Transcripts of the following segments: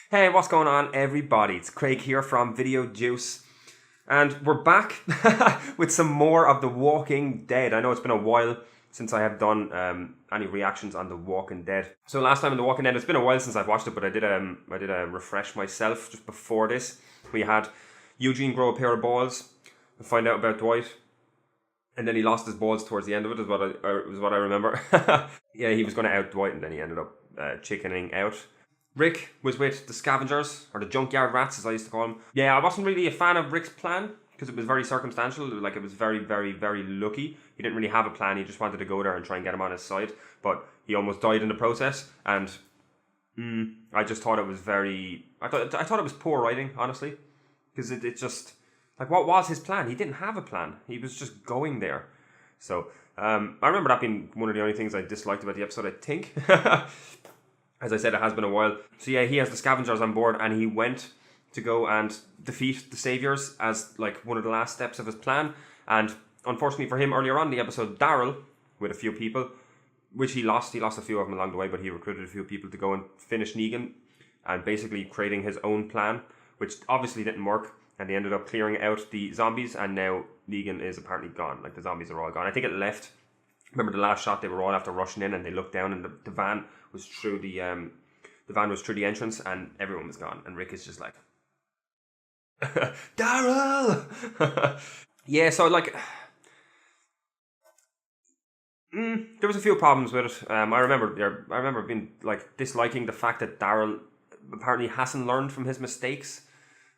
Hey, what's going on, everybody? It's Craig here from Video Juice, and we're back with some more of The Walking Dead. I know it's been a while since I have done any reactions on The Walking Dead. So last time in The Walking Dead, it's been a while since I've watched it, but I did a refresh myself just before this. We had Eugene grow a pair of balls and find out about Dwight. And then he lost his balls towards the end of it, is what I remember. Yeah, he was going to out Dwight, and then he ended up chickening out. Rick was with the scavengers, or the junkyard rats as I used to call them. Yeah, I wasn't really a fan of Rick's plan, because it was very circumstantial. Like, it was very, very, very lucky. He didn't really have a plan, he just wanted to go there and try and get him on his side. But he almost died in the process, and I just thought it was I thought it was poor writing, honestly. Because it just... Like, what was his plan? He didn't have a plan. He was just going there. So, I remember that being one of the only things I disliked about the episode, I think. As I said, it has been a while. So yeah, he has the scavengers on board, and he went to go and defeat the saviors as like one of the last steps of his plan. And unfortunately for him, earlier on in the episode, Daryl, with a few people, which he lost a few of them along the way, but he recruited a few people to go and finish Negan, and basically creating his own plan, which obviously didn't work. And they ended up clearing out the zombies, and now Negan is apparently gone. Like, the zombies are all gone. I think it left. Remember the last shot? They were all after rushing in, and they looked down, and the van was through the entrance, and everyone was gone. And Rick is just like, Daryl. Yeah, so like, there was a few problems with it. I remember being like disliking the fact that Daryl apparently hasn't learned from his mistakes.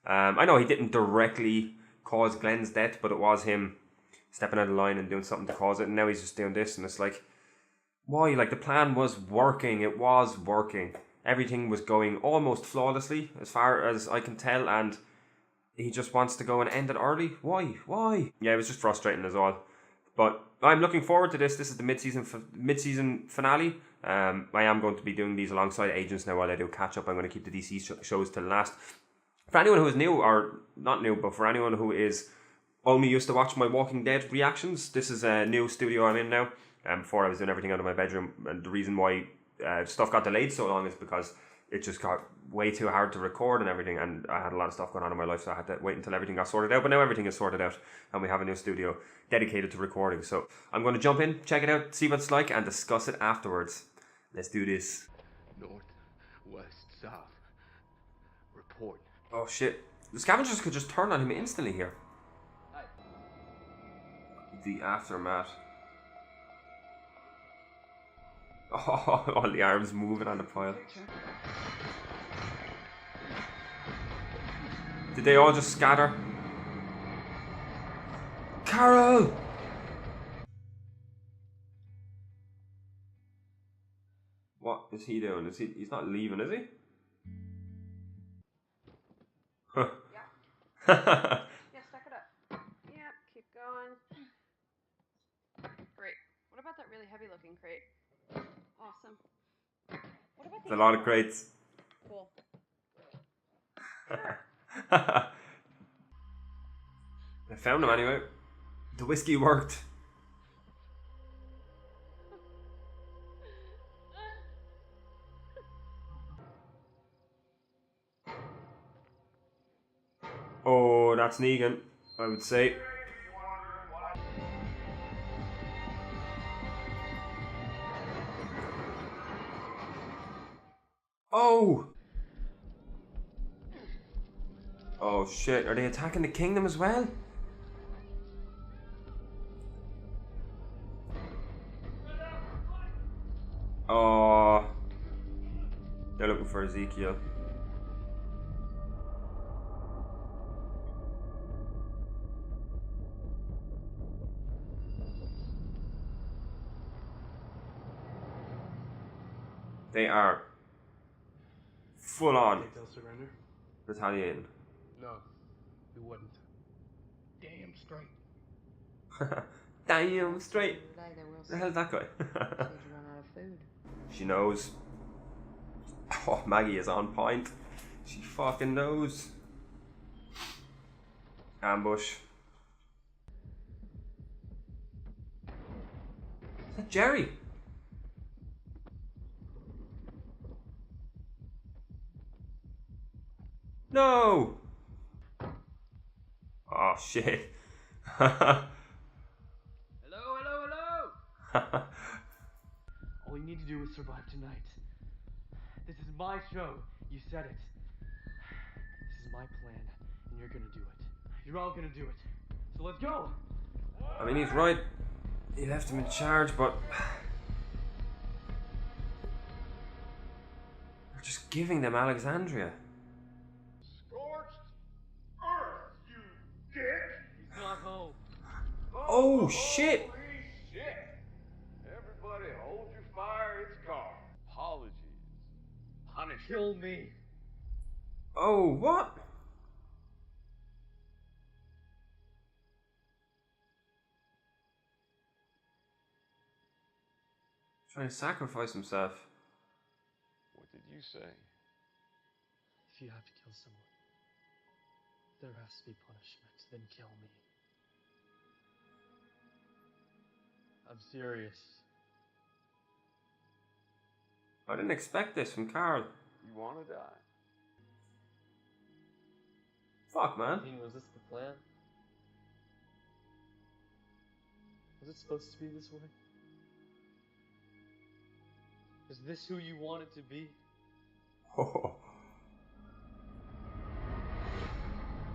I know he didn't directly cause Glenn's death, but it was him stepping out of line and doing something to cause it, and now he's just doing this, and it's like, why? Like, the plan was working. It was working. Everything was going almost flawlessly, as far as I can tell, and he just wants to go and end it early. Why? Yeah, it was just frustrating as well. But I'm looking forward to this. This is the mid-season finale. I am going to be doing these alongside Agents now while I do catch up. I'm going to keep the DC shows till last. For anyone who is new, or not new, but for anyone who is only used to watch my Walking Dead reactions, this is a new studio I'm in now. Before I was doing everything out of my bedroom, and the reason why stuff got delayed so long is because it just got way too hard to record and everything, and I had a lot of stuff going on in my life, so I had to wait until everything got sorted out. But now everything is sorted out, and we have a new studio dedicated to recording. So I'm going to jump in, check it out, see what it's like, and discuss it afterwards. Let's do this. North, west, south. Report. Oh shit. The scavengers could just turn on him instantly here. The aftermath. Oh, all the arms moving on the pile. Did they all just scatter? Carol! What is he doing? He's not leaving, is he? Huh. Yeah. Yeah, stack it up. Yep, keep going. Great. What about that really heavy looking crate? Awesome. What about There's a lot of crates. Cool. I found him anyway. The whiskey worked. Oh, that's Negan, I would say. Oh! Oh shit, are they attacking the kingdom as well? Oh. They're looking for Ezekiel. They are full on They'll surrender? retaliating. No, we wouldn't. Damn straight. Damn straight. Later, we'll The hell's that guy? Said you run out of food. She knows. Oh, Maggie is on point. She fucking knows. Ambush. Is that Jerry? No! Oh shit. Hello, hello, hello! All you need to do is survive tonight. This is my show. You said it. This is my plan, and you're gonna do it. You're all gonna do it. So let's go! I mean, he's right. He left him in charge, but we're just giving them Alexandria. Scorched earth, you dick! He's not home. Oh shit! Holy shit! Everybody hold your fire, it's gone. Apologies. Punish Kill me. Oh, what? Trying to sacrifice himself. What did you say? If you have to kill someone, there has to be punishment. Then kill me. I'm serious. I didn't expect this from Carl. You wanna die? Fuck, man. Was this the plan? Was it supposed to be this way? Is this who you want it to be?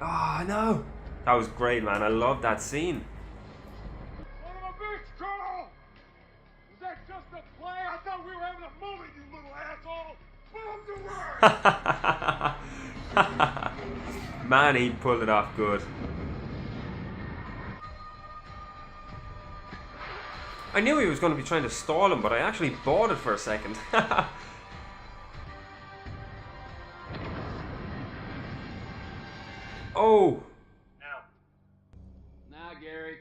Ah, no. That was great, man. I love that scene. Son of a bitch, Carl! Was that just a play? I thought we were having a movie, you little asshole! Move the word! Man, he pulled it off good. I knew he was going to be trying to stall him, but I actually bought it for a second. Oh! Now, Gary.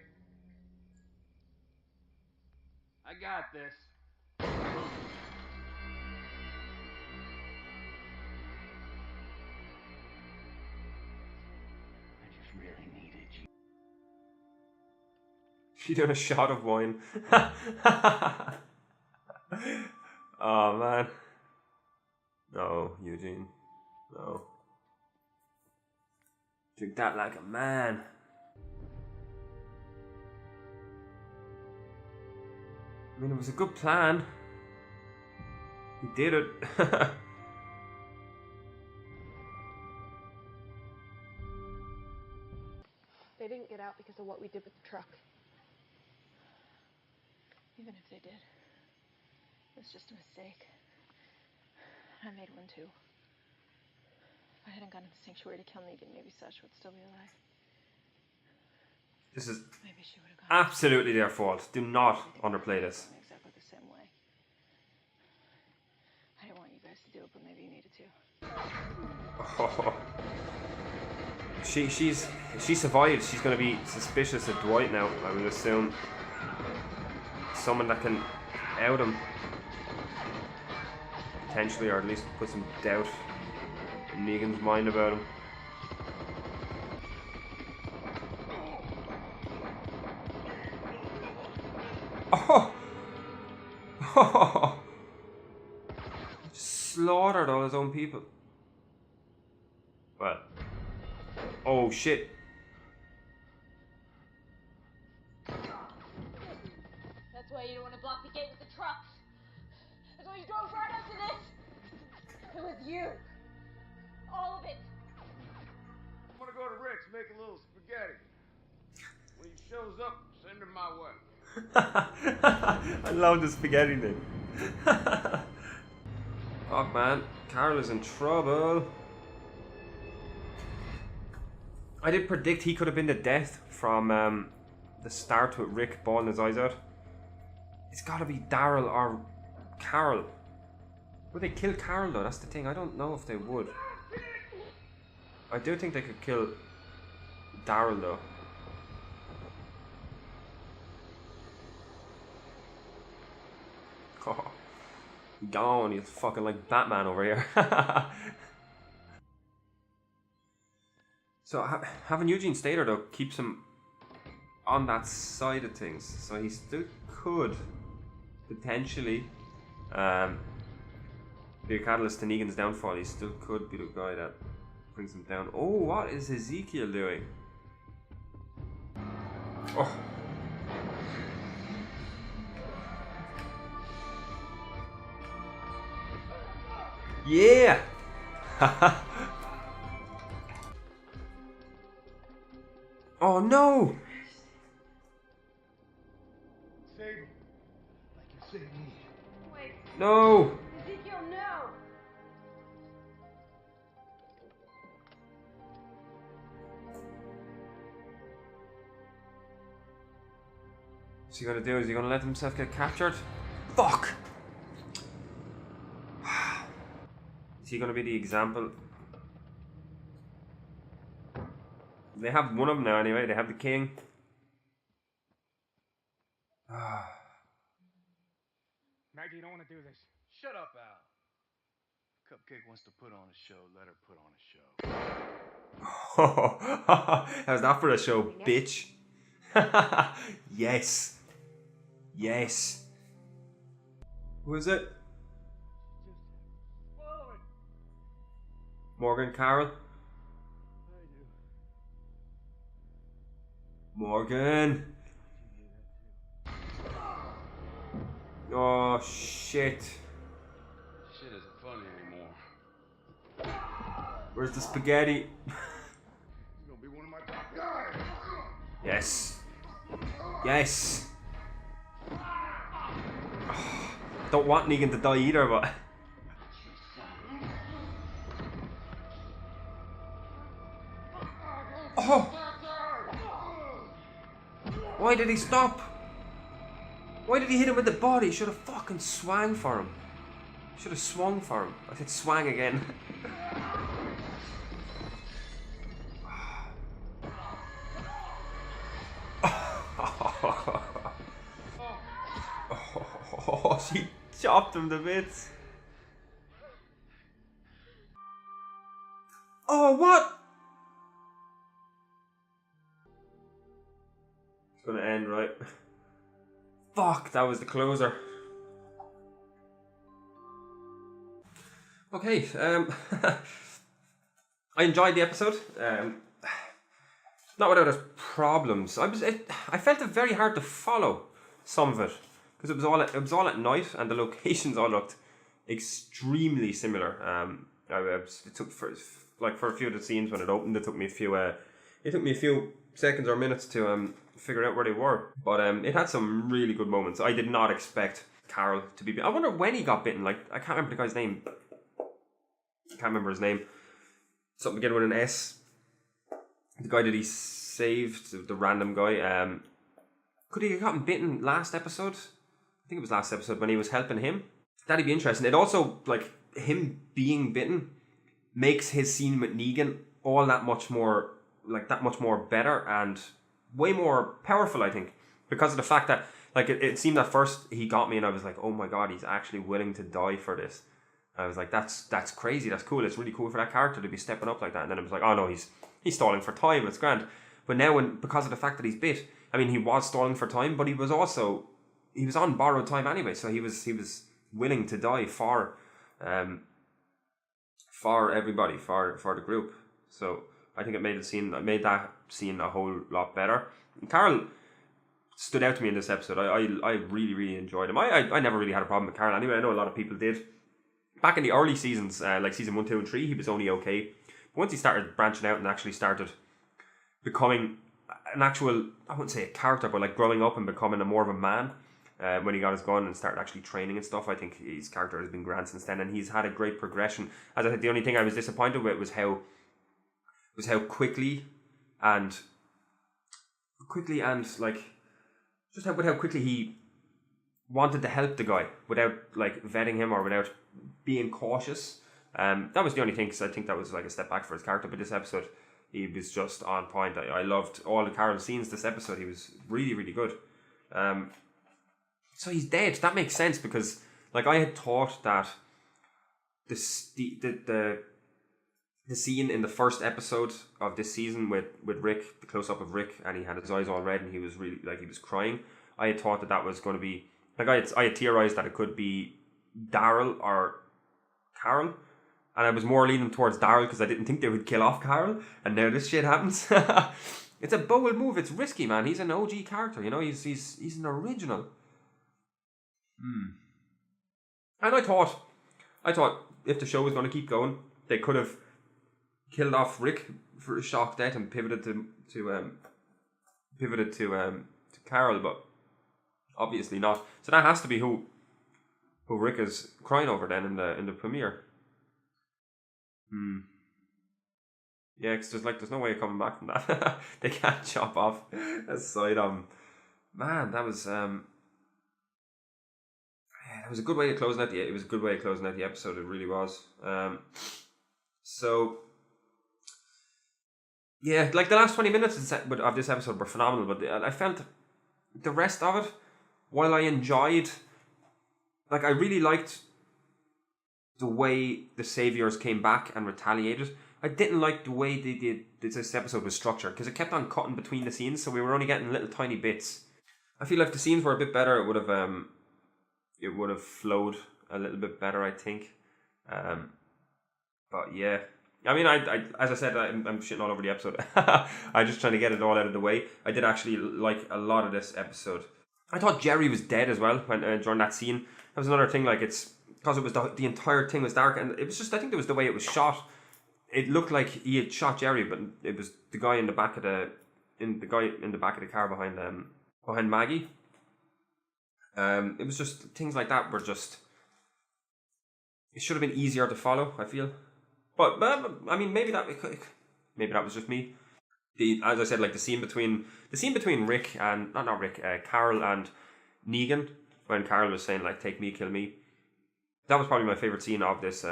I got this. I just really needed you. She done a shot of wine. Oh, man. No, Eugene. No. Drink that like a man. I mean, it was a good plan. He did it. They didn't get out because of what we did with the truck. Even if they did, it was just a mistake. I made one too. If I hadn't gone to the sanctuary to kill Negan, maybe Sash would still be alive. This is Maybe she would have gone. absolutely their fault. Do not underplay this. Exactly the same way. I didn't want you guys to do it, but maybe you needed to. Oh. If she survived, she's going to be suspicious of Dwight now, I will assume. Someone that can out him. Potentially, or at least put some doubt in Negan's mind about him. Oh! Oh! Slaughtered all his own people. Well. Oh shit. That's why you don't want to block the gate with the trucks. That's why you drove right up to this. It was you. All of it. I'm gonna go to Rick's, make a little spaghetti. When he shows up, send him my way. I love the spaghetti thing. Fuck, man. Carl is in trouble. I did predict he could have been the death from the start with Rick bawling his eyes out. It's gotta be Daryl or Carol. Would they kill Carol though? That's the thing. I don't know if they would. I do think they could kill Daryl though. Oh, gone. He's fucking like Batman over here. So having Eugene stay there though keeps him on that side of things. So he still could potentially be a catalyst to Negan's downfall. He still could be the guy that Brings him down. Oh, what is Ezekiel doing? Oh. Yeah! Oh no! Save him. Like you saved me. Wait, No! Ezekiel, no! What's he gonna do? Is he gonna let himself get captured? Fuck! Is he gonna be the example? They have one of them now anyway, they have the king. Maggie, you don't want to do this. Shut up, Al. Cupcake wants to put on a show. Let her put on a show. How's that for a show, bitch? Yes. Yes. Who is it? Follow it. Morgan Carroll? I do. Morgan. Oh shit. Shit isn't funny anymore. Where's the spaghetti? He's gonna be one of my top guys. Yes. Yes. Don't want Negan to die either, but. Oh! Why did he stop? Why did he hit him with the body? Should have fucking swung for him. Should have swung for him. I said swang again. Oh, she chopped him to bits. Oh, what? It's gonna end, right? Fuck, that was the closer. Okay, I enjoyed the episode. Not without its problems. I felt it very hard to follow some of it because it was all at night and the locations all looked extremely similar. It took for a few of the scenes when it opened, it took me a few seconds or minutes to figure out where they were. But it had some really good moments. I did not expect Carl to be. I wonder when he got bitten. Like, I can't remember the guy's name. I can't remember his name. Something beginning with an S. The guy that he saved, the random guy. Could he have gotten bitten last episode? I think it was last episode when he was helping him. That'd be interesting. It also, like, him being bitten makes his scene with Negan all that much more better and way more powerful, I think, because of the fact that, like, it seemed at first he got me and I was like, oh my god, he's actually willing to die for this. I was like, that's crazy, that's cool, it's really cool for that character to be stepping up like that. And then it was like, oh no, he's stalling for time, it's grand. But now, because of the fact that he's bit, I mean, he was stalling for time, but he was on borrowed time anyway, so he was willing to die for everybody, for the group. So I think it made that scene a whole lot better. And Carl stood out to me in this episode. I really, really enjoyed him. I never really had a problem with Carl anyway. I know a lot of people did. Back in the early seasons, like season 1, 2 and 3, he was only okay. But once he started branching out and actually started becoming an actual, I wouldn't say a character, but like growing up and becoming more of a man, when he got his gun and started actually training and stuff, I think his character has been grand since then, and he's had a great progression. As I said, the only thing I was disappointed with was how quickly and like just how quickly he wanted to help the guy without like vetting him or without being cautious. That was the only thing, because I think that was like a step back for his character. But this episode, he was just on point. I loved all the Carol scenes this episode. He was really, really good. So he's dead. That makes sense, because like I had thought that the scene in the first episode of this season with Rick, the close up of Rick, and he had his eyes all red and he was really like he was crying. I had thought that was going to be like I had theorized that it could be Daryl or Carol, And I was more leaning towards Daryl because I didn't think they would kill off Carol. And now this shit happens. It's a bold move. It's risky, man. He's an OG character, you know. He's an original. And I thought if the show was going to keep going, they could have killed off Rick for a shock death and pivoted to Carol, but obviously not. So that has to be who Rick is crying over then in the premiere. Yeah, because there's no way of coming back from that. They can't chop off a side arm. Man, that was it was a good way of closing out the episode. It really was. So yeah, like the last 20 minutes of this episode were phenomenal, but I felt the rest of it, while I enjoyed, like I really liked the way the Saviors came back and retaliated. I didn't like the way this episode was structured because it kept on cutting between the scenes, so we were only getting little tiny bits. I feel like if the scenes were a bit better, it would have flowed a little bit better, I think. But yeah, I mean, I as I said, I'm shitting all over the episode. I'm just trying to get it all out of the way. I did actually like a lot of this episode. I thought Jerry was dead as well when during that scene. That was another thing. Like it's because it was the entire thing was dark, and it was just, I think it was the way it was shot. It looked like he had shot Jerry, but it was the guy in the back of the back of the car behind Maggie. It was just things like that were just. It should have been easier to follow, I feel, but I mean maybe that was just me. As I said, like the scene between Rick and not Rick, Carol and Negan, when Carol was saying like "take me, kill me," that was probably my favorite scene of this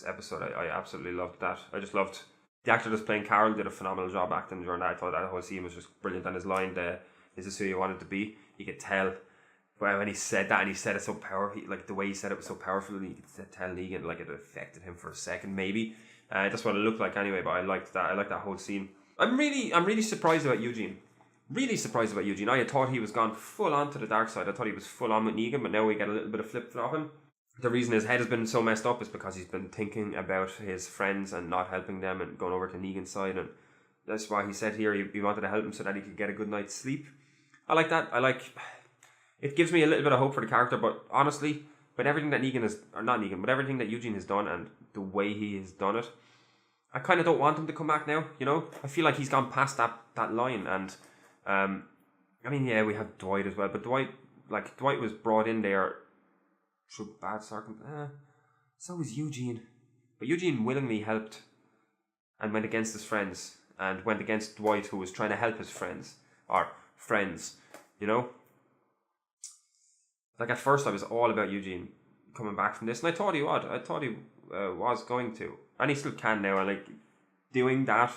episode. I absolutely loved that. I just loved the actor that's playing Carol did a phenomenal job acting during that. I thought that whole scene was just brilliant, and his line, "Is this who you wanted to be?" You could tell when he said that, and he said it so powerful, like the way he said it was so powerful, and you could tell Negan like it affected him for a second, maybe. That's what it looked like anyway. But I liked that. I liked that whole scene. I'm really surprised about Eugene. Really surprised about Eugene. I had thought he was gone full on to the dark side. I thought he was full on with Negan, but now we get a little bit of flip-flopping. The reason his head has been so messed up is because he's been thinking about his friends and not helping them and going over to Negan's side, and that's why he said here he wanted to help him so that he could get a good night's sleep. I like that. It gives me a little bit of hope for the character, but honestly, with everything that everything that Eugene has done and the way he has done it, I kind of don't want him to come back now, you know? I feel like he's gone past that line, and I mean, yeah, we have Dwight as well, but Dwight was brought in there through bad circumstances. So was Eugene. But Eugene willingly helped and went against his friends, and went against Dwight, who was trying to help his friends, you know? Like at first I was all about Eugene coming back from this, and I thought he would. I thought he was going to. And he still can now, and like doing that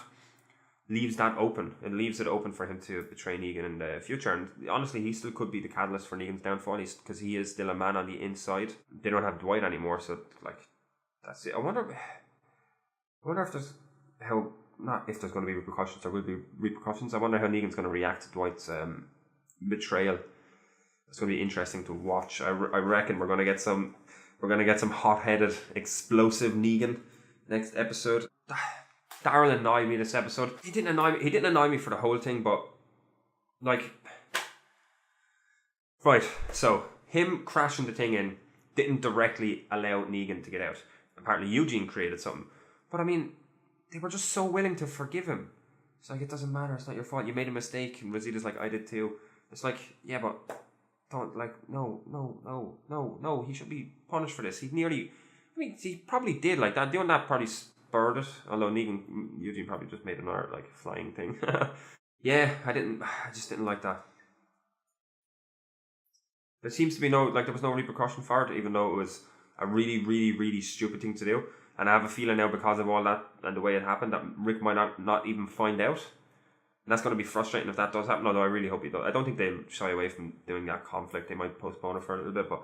leaves that open. It leaves it open for him to betray Negan in the future. And honestly, he still could be the catalyst for Negan's downfall, because he is still a man on the inside. They don't have Dwight anymore, so like that's it. I wonder if there's not if there's going to be repercussions. There will be repercussions. I wonder how Negan's going to react to Dwight's betrayal. It's going to be interesting to watch. I reckon we're going to get some hot-headed, explosive Negan next episode. Daryl annoyed me this episode. He didn't annoy me for the whole thing, but like, right. So him crashing the thing in didn't directly allow Negan to get out. Apparently Eugene created something, but I mean, they were just so willing to forgive him. It's like, it doesn't matter. It's not your fault. You made a mistake. And Rosita's like, I did too. It's like, yeah, but don't, like, no. He should be punished for this. He probably did like that. Doing that probably spurred it. Although Eugene probably just made another like flying thing. Yeah, I just didn't like that. There seems to be there was no repercussion for it, even though it was a really, really, really stupid thing to do. And I have a feeling now, because of all that and the way it happened, that Rick might not even find out. And that's going to be frustrating if that does happen, although I really hope he does. I don't think they'll shy away from doing that conflict. They might postpone it for a little bit, but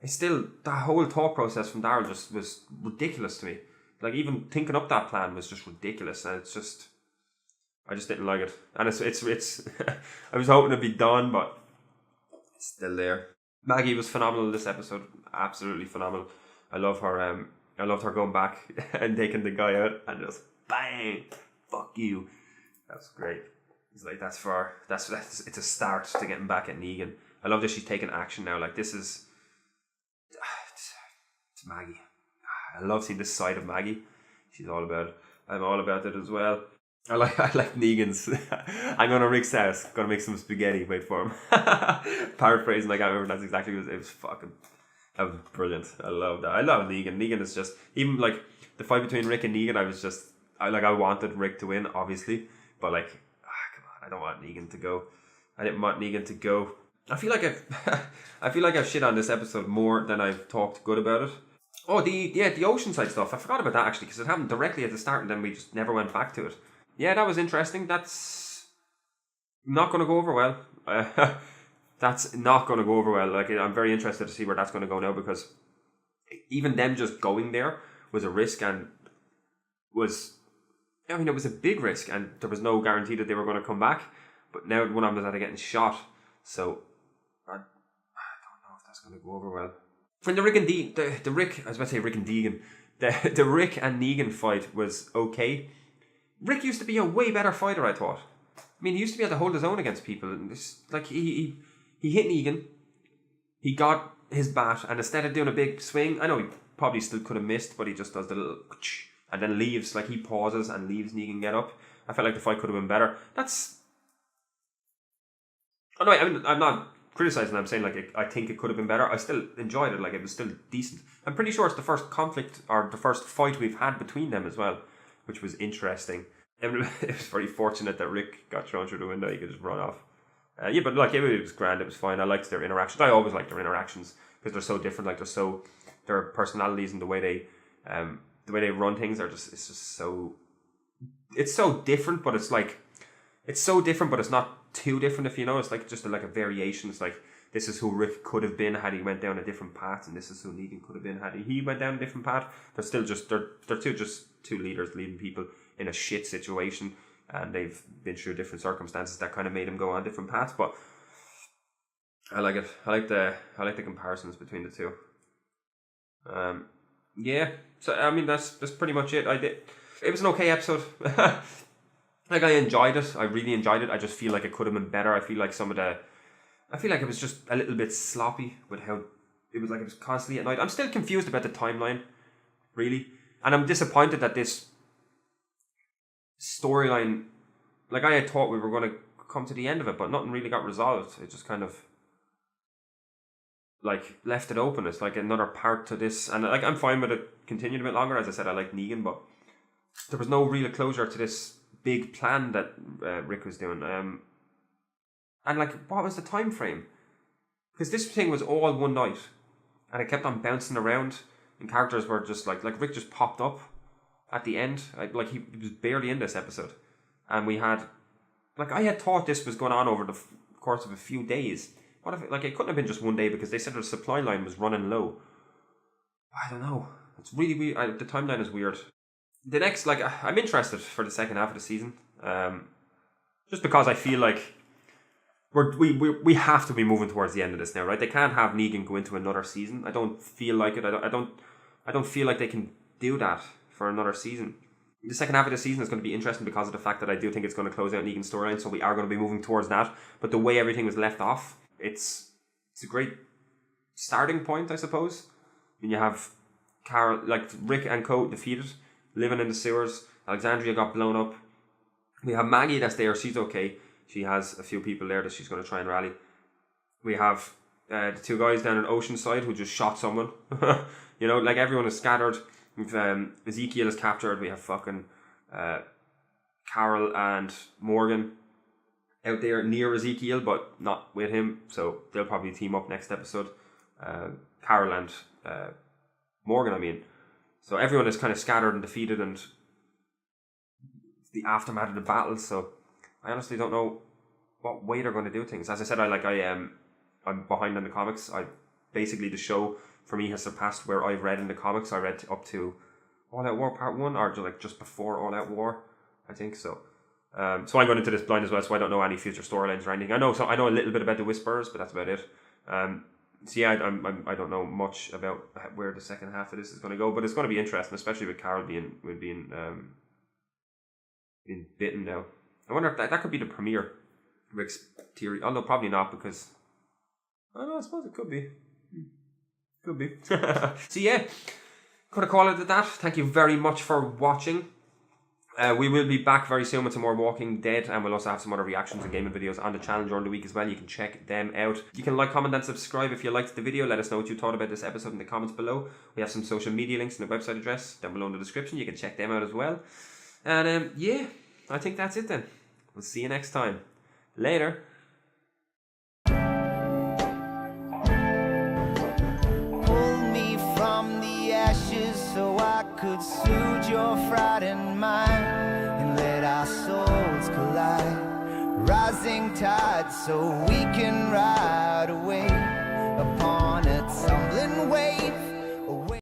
it's still, that whole thought process from Daryl just was ridiculous to me. Like, even thinking up that plan was just ridiculous, and it's just, I just didn't like it. And it's I was hoping it'd be done, but it's still there. Maggie was phenomenal this episode, absolutely phenomenal. I love her I loved her going back and taking the guy out and just bang, fuck you. That's great. He's like, that's it's a start to getting back at Negan. I love that she's taking action now. Like, this is, it's Maggie. I love seeing this side of Maggie. She's all about it. I'm all about it as well. I like Negan's. I'm going to Rick's house. Going to make some spaghetti. Wait for him. Paraphrasing, I can't remember. That's exactly what it was. That was brilliant. I love that. I love Negan. Negan is just, even like the fight between Rick and Negan, I wanted Rick to win, obviously, but like, come on, I don't want Negan to go. I didn't want Negan to go. I feel like I've shit on this episode more than I've talked good about it. Oh, the Oceanside stuff. I forgot about that actually, because it happened directly at the start and then we just never went back to it. Yeah, that was interesting. That's not going to go over well. That's not going to go over well. Like, I'm very interested to see where that's going to go now, because even them just going there was a risk, and it was a big risk, and there was no guarantee that they were going to come back. But now one of them is getting shot, so I don't know if that's going to go over well. When the Rick and Deegan, the Rick and Negan fight was okay. Rick used to be a way better fighter, I thought. I mean, he used to be able to hold his own against people. And this, like, he hit Negan, he got his bat, and instead of doing a big swing, I know he probably still could have missed, but he just does the little, and then leaves, like he pauses and leaves Negan get up. I felt like the fight could have been better. I'm not criticizing, I'm saying, like, I think it could have been better. I still enjoyed it, like, it was still decent. I'm pretty sure it's the first conflict, or the first fight we've had between them as well, which was interesting. And it was very fortunate that Rick got thrown through the window. He could just run off. But like, it was grand. It was fine. I liked their interactions. I always like their interactions because they're so different. Like, their personalities and the way they run things are just, it's so different. But it's so different, but it's not too different. If you know, it's like just like a variation. It's like, this is who Rick could have been had he went down a different path, and this is who Negan could have been had he went down a different path. They're still just two leaders leading people in a shit situation, and they've been through different circumstances that kind of made them go on different paths. But I like it. I like the comparisons between the two. So I mean, that's pretty much it. It was an okay episode. Like, I enjoyed it. I really enjoyed it. I just feel like it could have been better. I feel like it was just a little bit sloppy with how it was constantly at night. I'm still confused about the timeline, really, and I'm disappointed that this storyline, like, I had thought we were going to come to the end of it, but nothing really got resolved. It just kind of like left it open. It's like another part to this, and like, I'm fine with it continuing a bit longer. As I said, I like Negan, but there was no real closure to this big plan that Rick was doing. And like, what was the time frame? Because this thing was all one night, and it kept on bouncing around, and characters were just like Rick just popped up at the end. Like, he was barely in this episode, and we had, like, I had thought this was going on over the course of a few days. What if it couldn't have been just one day, because they said the supply line was running low. I don't know. It's really weird. The timeline is weird. The next, like, I'm interested for the second half of the season, just because I feel like we have to be moving towards the end of this now, right? They can't have Negan go into another season. I don't feel like it. I don't feel like they can do that for another season. The second half of the season is going to be interesting because of the fact that I do think it's going to close out Negan's storyline, so we are going to be moving towards that. But the way everything was left off, it's a great starting point, I suppose. When you have Carol, like, Rick and Co defeated, living in the sewers. Alexandria got blown up. We have Maggie that's there. She's okay. She has a few people there that she's going to try and rally. We have the two guys down in Oceanside who just shot someone. You know, like, everyone is scattered. We've Ezekiel is captured. We have fucking Carol and Morgan out there near Ezekiel, but not with him. So they'll probably team up next episode. Carol and Morgan, I mean. So everyone is kind of scattered and defeated, and the aftermath of the battle. So I honestly don't know what way they're going to do things. As I said, I'm behind on the comics. Basically, the show for me has surpassed where I've read in the comics. I read up to All Out War Part 1, or just before All Out War, I think so. So I'm going into this blind as well, so I don't know any future storylines or anything. I know a little bit about the Whisperers, but that's about it. So yeah, I don't know much about where the second half of this is going to go, but it's going to be interesting, especially with Carol being bitten now. I wonder if that could be the premiere Rick's theory, although probably not, because I don't know, I suppose it could be. Could be. So yeah, could have called it at that. Thank you very much for watching. We will be back very soon with some more Walking Dead, and we'll also have some other reactions and gaming videos on the channel during the week as well. You can check them out. You can like, comment and subscribe if you liked the video. Let us know what you thought about this episode in the comments below. We have some social media links and a website address down below in the description. You can check them out as well. And yeah, I think that's it then. We'll see you next time. Later. Pull me from the ashes so I could soothe your frightened mind and let our souls collide. Rising tide so we can ride away upon a